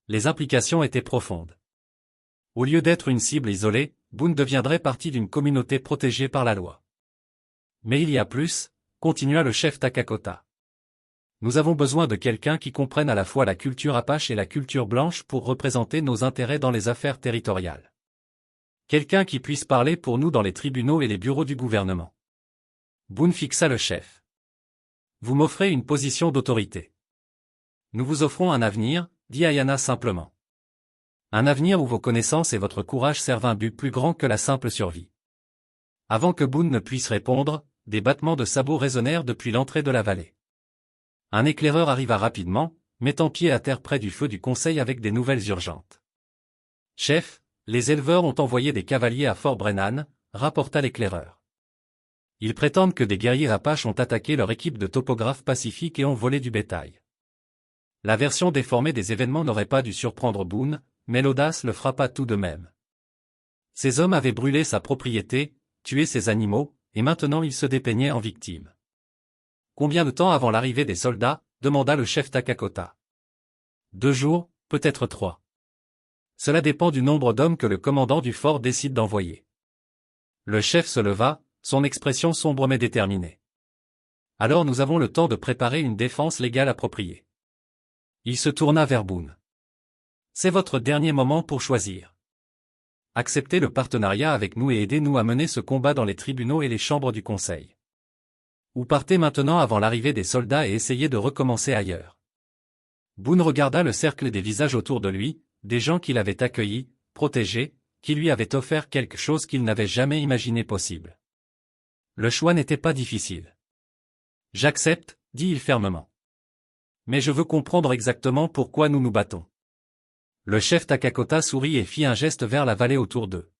Les implications étaient profondes. Au lieu d'être une cible isolée, Boone deviendrait partie d'une communauté protégée par la loi. Mais il y a plus, continua le chef Takakota. Nous avons besoin de quelqu'un qui comprenne à la fois la culture apache et la culture blanche pour représenter nos intérêts dans les affaires territoriales. Quelqu'un qui puisse parler pour nous dans les tribunaux et les bureaux du gouvernement. Boone fixa le chef. Vous m'offrez une position d'autorité. Nous vous offrons un avenir, dit Ayana simplement. Un avenir où vos connaissances et votre courage servent un but plus grand que la simple survie. Avant que Boone ne puisse répondre, des battements de sabots résonnèrent depuis l'entrée de la vallée. Un éclaireur arriva rapidement, mettant pied à terre près du feu du conseil avec des nouvelles urgentes. Chef, les éleveurs ont envoyé des cavaliers à Fort Brennan, rapporta l'éclaireur. Ils prétendent que des guerriers apaches ont attaqué leur équipe de topographes pacifiques et ont volé du bétail. La version déformée des événements n'aurait pas dû surprendre Boone, mais l'audace le frappa tout de même. Ces hommes avaient brûlé sa propriété, tué ses animaux, et maintenant ils se dépeignaient en victimes. Combien de temps avant l'arrivée des soldats? Demanda le chef Takakota. 2 jours, peut-être 3. Cela dépend du nombre d'hommes que le commandant du fort décide d'envoyer. Le chef se leva, son expression sombre mais déterminée. Alors nous avons le temps de préparer une défense légale appropriée. Il se tourna vers Boone. C'est votre dernier moment pour choisir. Acceptez le partenariat avec nous et aidez-nous à mener ce combat dans les tribunaux et les chambres du conseil. Ou partez maintenant avant l'arrivée des soldats et essayez de recommencer ailleurs. Boone regarda le cercle des visages autour de lui, des gens qu'il avait accueillis, protégés, qui lui avaient offert quelque chose qu'il n'avait jamais imaginé possible. Le choix n'était pas difficile. J'accepte, dit-il fermement. Mais je veux comprendre exactement pourquoi nous nous battons. Le chef Takakota sourit et fit un geste vers la vallée autour d'eux.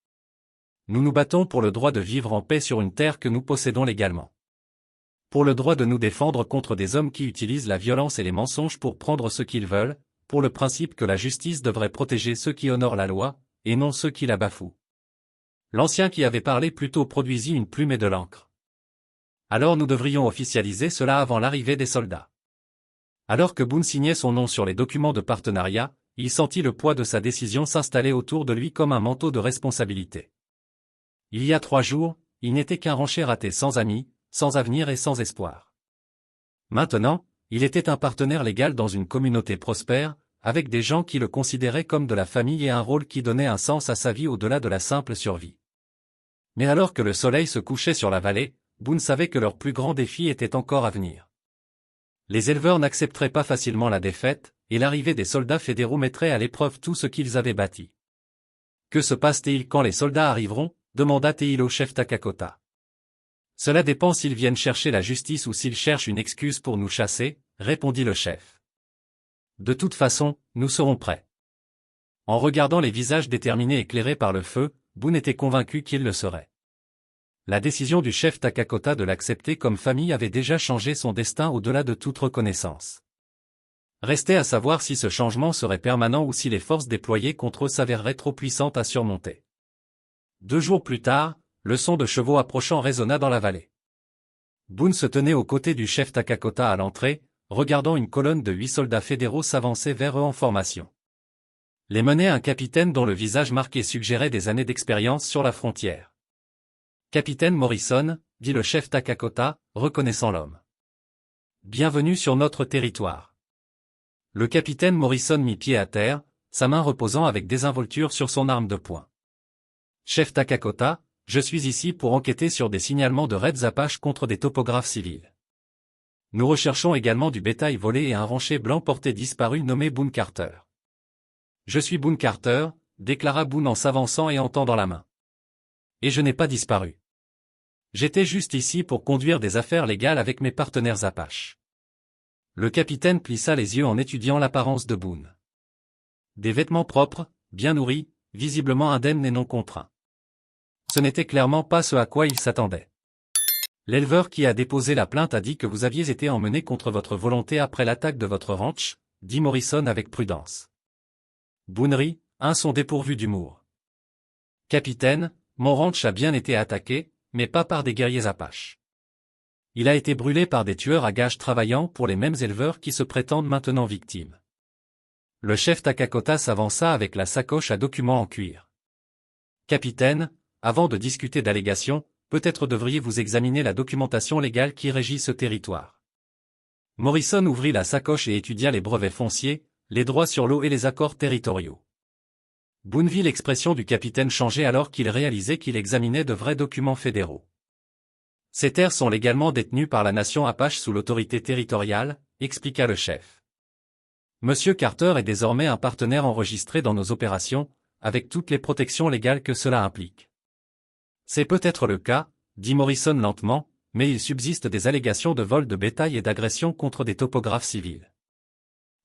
Nous nous battons pour le droit de vivre en paix sur une terre que nous possédons légalement. Pour le droit de nous défendre contre des hommes qui utilisent la violence et les mensonges pour prendre ce qu'ils veulent, pour le principe que la justice devrait protéger ceux qui honorent la loi, et non ceux qui la bafouent. L'ancien qui avait parlé plus tôt produisit une plume et de l'encre. Alors nous devrions officialiser cela avant l'arrivée des soldats. Alors que Boone signait son nom sur les documents de partenariat, il sentit le poids de sa décision s'installer autour de lui comme un manteau de responsabilité. Il y a 3 jours, il n'était qu'un rancher raté sans amis, sans avenir et sans espoir. Maintenant, il était un partenaire légal dans une communauté prospère, avec des gens qui le considéraient comme de la famille et un rôle qui donnait un sens à sa vie au-delà de la simple survie. Mais alors que le soleil se couchait sur la vallée, Boone savait que leur plus grand défi était encore à venir. Les éleveurs n'accepteraient pas facilement la défaite, et l'arrivée des soldats fédéraux mettrait à l'épreuve tout ce qu'ils avaient bâti. Que se passe-t-il quand les soldats arriveront? Demanda-t-il au chef Takakota. Cela dépend s'ils viennent chercher la justice ou s'ils cherchent une excuse pour nous chasser, répondit le chef. De toute façon, nous serons prêts. En regardant les visages déterminés éclairés par le feu, Boone était convaincu qu'ils le seraient. La décision du chef Takakota de l'accepter comme famille avait déjà changé son destin au-delà de toute reconnaissance. Restait à savoir si ce changement serait permanent ou si les forces déployées contre eux s'avéreraient trop puissantes à surmonter. 2 jours plus tard, le son de chevaux approchant résonna dans la vallée. Boone se tenait aux côtés du chef Takakota à l'entrée, regardant une colonne de 8 soldats fédéraux s'avancer vers eux en formation. Les menait un capitaine dont le visage marqué suggérait des années d'expérience sur la frontière. « Capitaine Morrison », dit le chef Takakota, reconnaissant l'homme. « Bienvenue sur notre territoire. » Le capitaine Morrison mit pied à terre, sa main reposant avec désinvolture sur son arme de poing. « Chef Takakota, je suis ici pour enquêter sur des signalements de raids Apaches contre des topographes civils. Nous recherchons également du bétail volé et un rancher blanc porté disparu nommé Boone Carter. »« Je suis Boone Carter », déclara Boone en s'avançant et en tendant la main. « Et je n'ai pas disparu. J'étais juste ici pour conduire des affaires légales avec mes partenaires Apaches. » Le capitaine plissa les yeux en étudiant l'apparence de Boone. Des vêtements propres, bien nourris, visiblement indemnes et non contraints. Ce n'était clairement pas ce à quoi il s'attendait. « L'éleveur qui a déposé la plainte a dit que vous aviez été emmené contre votre volonté après l'attaque de votre ranch, dit Morrison avec prudence. Boone rit, un son dépourvu d'humour. « Capitaine, mon ranch a bien été attaqué, mais pas par des guerriers Apaches. Il a été brûlé par des tueurs à gages travaillant pour les mêmes éleveurs qui se prétendent maintenant victimes. » Le chef Takakota s'avança avec la sacoche à documents en cuir. « Capitaine, avant de discuter d'allégations, peut-être devriez-vous examiner la documentation légale qui régit ce territoire. » Morrison ouvrit la sacoche et étudia les brevets fonciers, les droits sur l'eau et les accords territoriaux. Boone vit l'expression du capitaine changer alors qu'il réalisait qu'il examinait de vrais documents fédéraux. « Ces terres sont légalement détenues par la nation Apache sous l'autorité territoriale, expliqua le chef. Monsieur Carter est désormais un partenaire enregistré dans nos opérations, avec toutes les protections légales que cela implique. C'est peut-être le cas, dit Morrison lentement, mais il subsiste des allégations de vol de bétail et d'agression contre des topographes civils.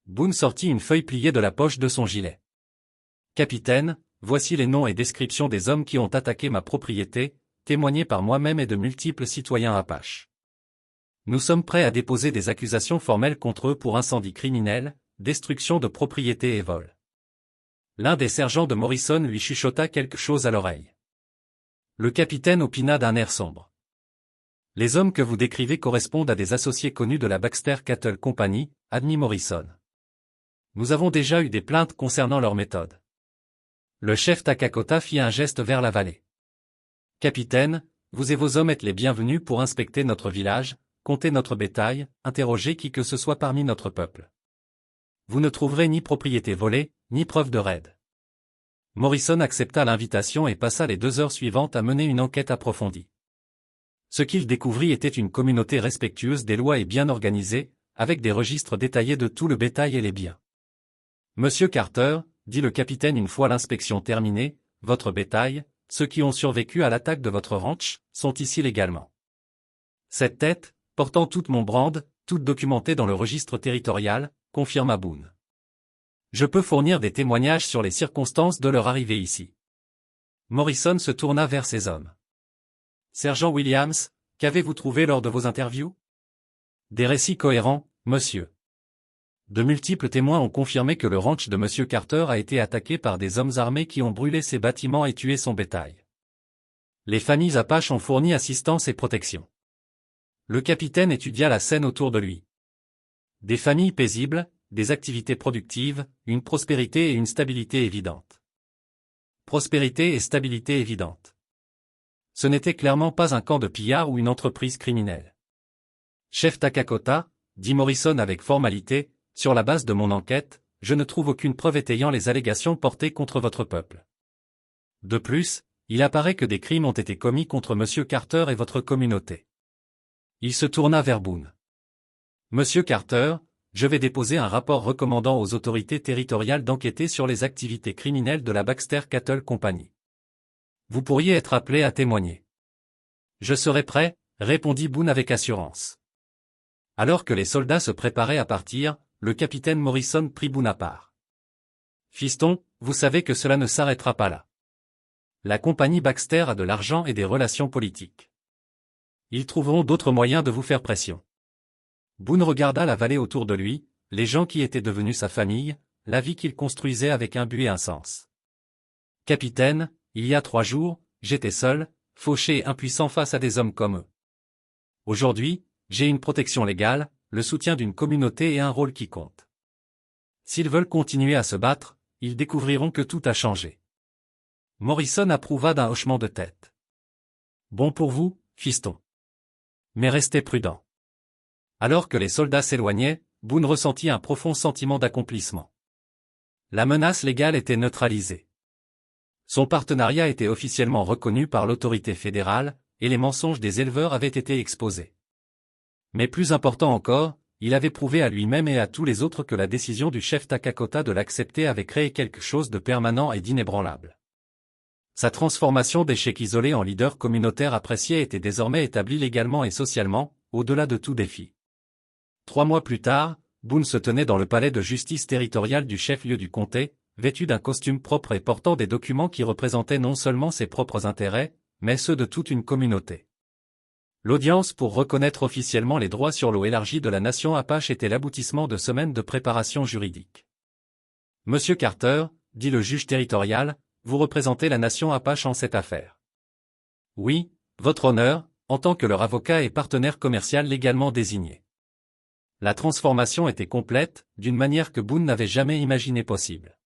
Boone sortit une feuille pliée de la poche de son gilet. Capitaine, voici les noms et descriptions des hommes qui ont attaqué ma propriété, témoignés par moi-même et de multiples citoyens Apaches. Nous sommes prêts à déposer des accusations formelles contre eux pour incendie criminel, destruction de propriété et vol. L'un des sergents de Morrison lui chuchota quelque chose à l'oreille. Le capitaine opina d'un air sombre. Les hommes que vous décrivez correspondent à des associés connus de la Baxter Cattle Company, admit Morrison. Nous avons déjà eu des plaintes concernant leur méthode. Le chef Takakota fit un geste vers la vallée. Capitaine, vous et vos hommes êtes les bienvenus pour inspecter notre village, compter notre bétail, interroger qui que ce soit parmi notre peuple. Vous ne trouverez ni propriété volée, ni preuve de raid. Morrison accepta l'invitation et passa les 2 heures suivantes à mener une enquête approfondie. Ce qu'il découvrit était une communauté respectueuse des lois et bien organisée, avec des registres détaillés de tout le bétail et les biens. Monsieur Carter, dit le capitaine une fois l'inspection terminée, votre bétail, ceux qui ont survécu à l'attaque de votre ranch, sont ici légalement. Cette tête, portant toute mon brande, toute documentée dans le registre territorial, confirma Boone. Je peux fournir des témoignages sur les circonstances de leur arrivée ici. Morrison se tourna vers ses hommes. Sergent Williams, qu'avez-vous trouvé lors de vos interviews? Des récits cohérents, monsieur. De multiples témoins ont confirmé que le ranch de monsieur Carter a été attaqué par des hommes armés qui ont brûlé ses bâtiments et tué son bétail. Les familles Apaches ont fourni assistance et protection. Le capitaine étudia la scène autour de lui. Des familles paisibles, des activités productives, une prospérité et une stabilité évidentes. Prospérité et stabilité évidentes. Ce n'était clairement pas un camp de pillards ou une entreprise criminelle. Chef Takakota, dit Morrison avec formalité, sur la base de mon enquête, je ne trouve aucune preuve étayant les allégations portées contre votre peuple. De plus, il apparaît que des crimes ont été commis contre monsieur Carter et votre communauté. Il se tourna vers Boone. Monsieur Carter, je vais déposer un rapport recommandant aux autorités territoriales d'enquêter sur les activités criminelles de la Baxter Cattle Company. Vous pourriez être appelé à témoigner. Je serai prêt, répondit Boone avec assurance. Alors que les soldats se préparaient à partir, le capitaine Morrison prit Boone à part. Fiston, vous savez que cela ne s'arrêtera pas là. La compagnie Baxter a de l'argent et des relations politiques. Ils trouveront d'autres moyens de vous faire pression. Boone regarda la vallée autour de lui, les gens qui étaient devenus sa famille, la vie qu'il construisait avec un but et un sens. Capitaine, il y a 3 jours, j'étais seul, fauché et impuissant face à des hommes comme eux. Aujourd'hui, j'ai une protection légale, le soutien d'une communauté et un rôle qui compte. S'ils veulent continuer à se battre, ils découvriront que tout a changé. Morrison approuva d'un hochement de tête. Bon pour vous, fiston. Mais restez prudent. Alors que les soldats s'éloignaient, Boone ressentit un profond sentiment d'accomplissement. La menace légale était neutralisée. Son partenariat était officiellement reconnu par l'autorité fédérale, et les mensonges des éleveurs avaient été exposés. Mais plus important encore, il avait prouvé à lui-même et à tous les autres que la décision du chef Takakota de l'accepter avait créé quelque chose de permanent et d'inébranlable. Sa transformation d'échec isolé en leader communautaire apprécié était désormais établie légalement et socialement, au-delà de tout défi. 3 mois plus tard, Boone se tenait dans le palais de justice territoriale du chef-lieu du comté, vêtu d'un costume propre et portant des documents qui représentaient non seulement ses propres intérêts, mais ceux de toute une communauté. L'audience pour reconnaître officiellement les droits sur l'eau élargie de la nation Apache était l'aboutissement de semaines de préparation juridique. Monsieur Carter, dit le juge territorial, vous représentez la nation Apache en cette affaire. Oui, votre honneur, en tant que leur avocat et partenaire commercial légalement désigné. La transformation était complète, d'une manière que Boone n'avait jamais imaginé possible.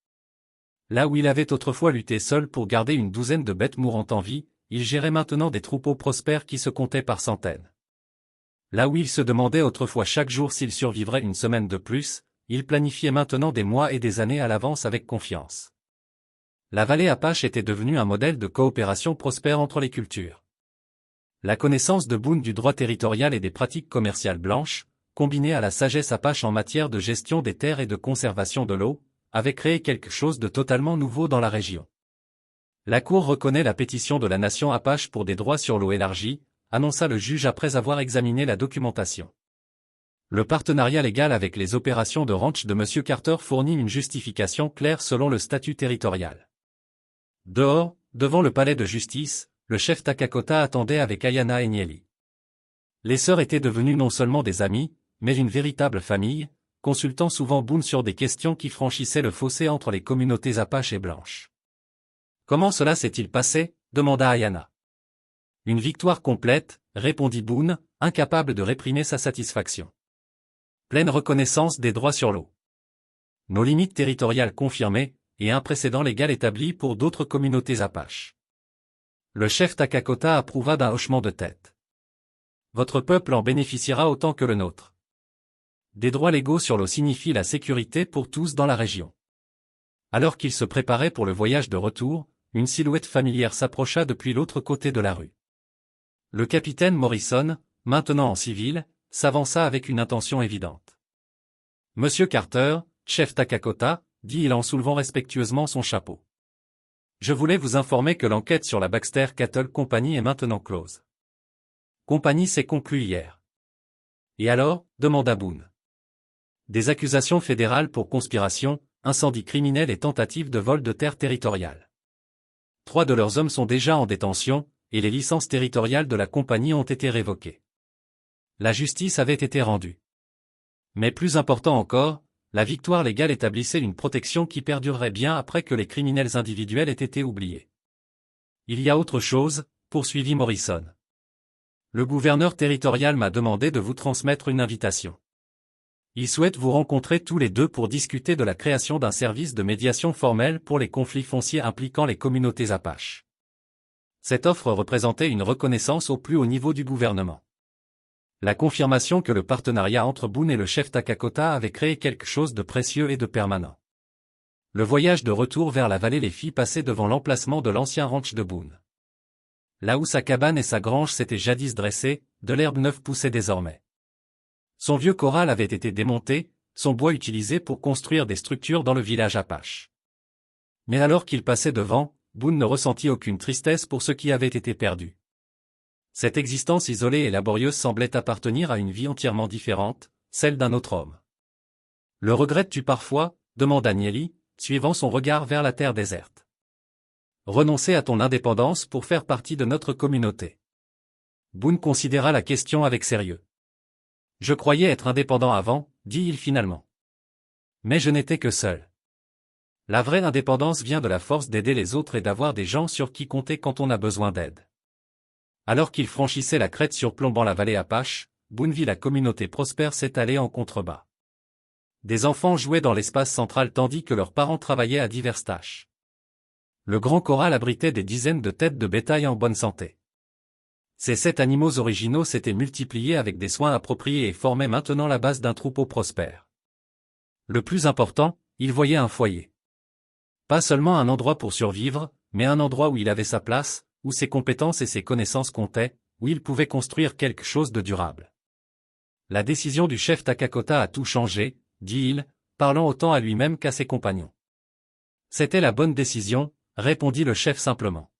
Là où il avait autrefois lutté seul pour garder une douzaine de bêtes mourantes en vie, il gérait maintenant des troupeaux prospères qui se comptaient par centaines. Là où il se demandait autrefois chaque jour s'il survivrait une semaine de plus, il planifiait maintenant des mois et des années à l'avance avec confiance. La vallée Apache était devenue un modèle de coopération prospère entre les cultures. La connaissance de Boone du droit territorial et des pratiques commerciales blanches, combinée à la sagesse Apache en matière de gestion des terres et de conservation de l'eau, avait créé quelque chose de totalement nouveau dans la région. La Cour reconnaît la pétition de la nation Apache pour des droits sur l'eau élargie, annonça le juge après avoir examiné la documentation. Le partenariat légal avec les opérations de ranch de M. Carter fournit une justification claire selon le statut territorial. Dehors, devant le palais de justice, le chef Takakota attendait avec Ayana et Nieli. Les sœurs étaient devenues non seulement des amies, mais une véritable famille, consultant souvent Boone sur des questions qui franchissaient le fossé entre les communautés Apache et blanches. Comment cela s'est-il passé? Demanda Ayana. Une victoire complète, répondit Boone, incapable de réprimer sa satisfaction. Pleine reconnaissance des droits sur l'eau. Nos limites territoriales confirmées, et un précédent légal établi pour d'autres communautés Apache. Le chef Takakota approuva d'un hochement de tête. Votre peuple en bénéficiera autant que le nôtre. Des droits légaux sur l'eau signifient la sécurité pour tous dans la région. Alors qu'il se préparait pour le voyage de retour, une silhouette familière s'approcha depuis l'autre côté de la rue. Le capitaine Morrison, maintenant en civil, s'avança avec une intention évidente. Monsieur Carter, chef Takakota, dit-il en soulevant respectueusement son chapeau. Je voulais vous informer que l'enquête sur la Baxter Cattle Company est maintenant close. Compagnie s'est conclue hier. Et alors, demanda Boone. Des accusations fédérales pour conspiration, incendie criminel et tentative de vol de terre territoriale. 3 de leurs hommes sont déjà en détention, et les licences territoriales de la compagnie ont été révoquées. La justice avait été rendue. Mais plus important encore, la victoire légale établissait une protection qui perdurerait bien après que les criminels individuels aient été oubliés. Il y a autre chose, poursuivit Morrison. Le gouverneur territorial m'a demandé de vous transmettre une invitation. Il souhaite vous rencontrer tous les deux pour discuter de la création d'un service de médiation formelle pour les conflits fonciers impliquant les communautés Apaches. Cette offre représentait une reconnaissance au plus haut niveau du gouvernement. La confirmation que le partenariat entre Boone et le chef Takakota avait créé quelque chose de précieux et de permanent. Le voyage de retour vers la vallée les fit passer devant l'emplacement de l'ancien ranch de Boone. Là où sa cabane et sa grange s'étaient jadis dressées, de l'herbe neuve poussait désormais. Son vieux corral avait été démonté, son bois utilisé pour construire des structures dans le village Apache. Mais alors qu'il passait devant, Boone ne ressentit aucune tristesse pour ce qui avait été perdu. Cette existence isolée et laborieuse semblait appartenir à une vie entièrement différente, celle d'un autre homme. Le regrettes-tu parfois? Demanda Nieli, suivant son regard vers la terre déserte. Renoncer à ton indépendance pour faire partie de notre communauté. Boone considéra la question avec sérieux. Je croyais être indépendant avant, dit-il finalement. Mais je n'étais que seul. La vraie indépendance vient de la force d'aider les autres et d'avoir des gens sur qui compter quand on a besoin d'aide. Alors qu'il franchissait la crête surplombant la vallée Apache, Boone vit la communauté prospère s'étaler en contrebas. Des enfants jouaient dans l'espace central tandis que leurs parents travaillaient à diverses tâches. Le grand corral abritait des dizaines de têtes de bétail en bonne santé. Ces 7 animaux originaux s'étaient multipliés avec des soins appropriés et formaient maintenant la base d'un troupeau prospère. Le plus important, il voyait un foyer. Pas seulement un endroit pour survivre, mais un endroit où il avait sa place, où ses compétences et ses connaissances comptaient, où il pouvait construire quelque chose de durable. La décision du chef Takakota a tout changé, dit-il, parlant autant à lui-même qu'à ses compagnons. C'était la bonne décision, répondit le chef simplement.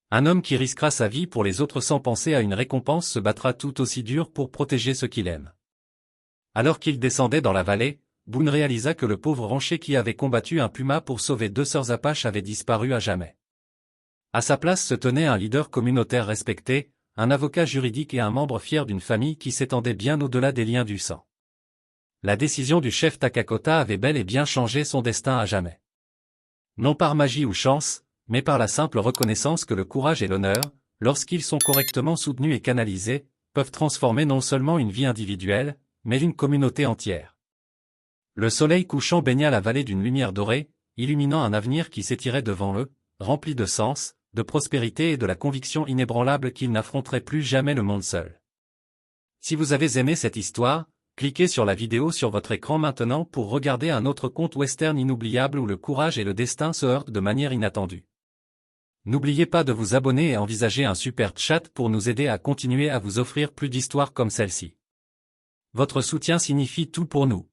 Un homme qui risquera sa vie pour les autres sans penser à une récompense se battra tout aussi dur pour protéger ceux qu'il aime. Alors qu'il descendait dans la vallée, Boone réalisa que le pauvre rancher qui avait combattu un puma pour sauver 2 sœurs Apaches avait disparu à jamais. À sa place se tenait un leader communautaire respecté, un avocat juridique et un membre fier d'une famille qui s'étendait bien au-delà des liens du sang. La décision du chef Takakota avait bel et bien changé son destin à jamais. Non par magie ou chance, mais par la simple reconnaissance que le courage et l'honneur, lorsqu'ils sont correctement soutenus et canalisés, peuvent transformer non seulement une vie individuelle, mais une communauté entière. Le soleil couchant baigna la vallée d'une lumière dorée, illuminant un avenir qui s'étirait devant eux, rempli de sens, de prospérité et de la conviction inébranlable qu'ils n'affronteraient plus jamais le monde seul. Si vous avez aimé cette histoire, cliquez sur la vidéo sur votre écran maintenant pour regarder un autre conte western inoubliable où le courage et le destin se heurtent de manière inattendue. N'oubliez pas de vous abonner et envisager un super chat pour nous aider à continuer à vous offrir plus d'histoires comme celle-ci. Votre soutien signifie tout pour nous.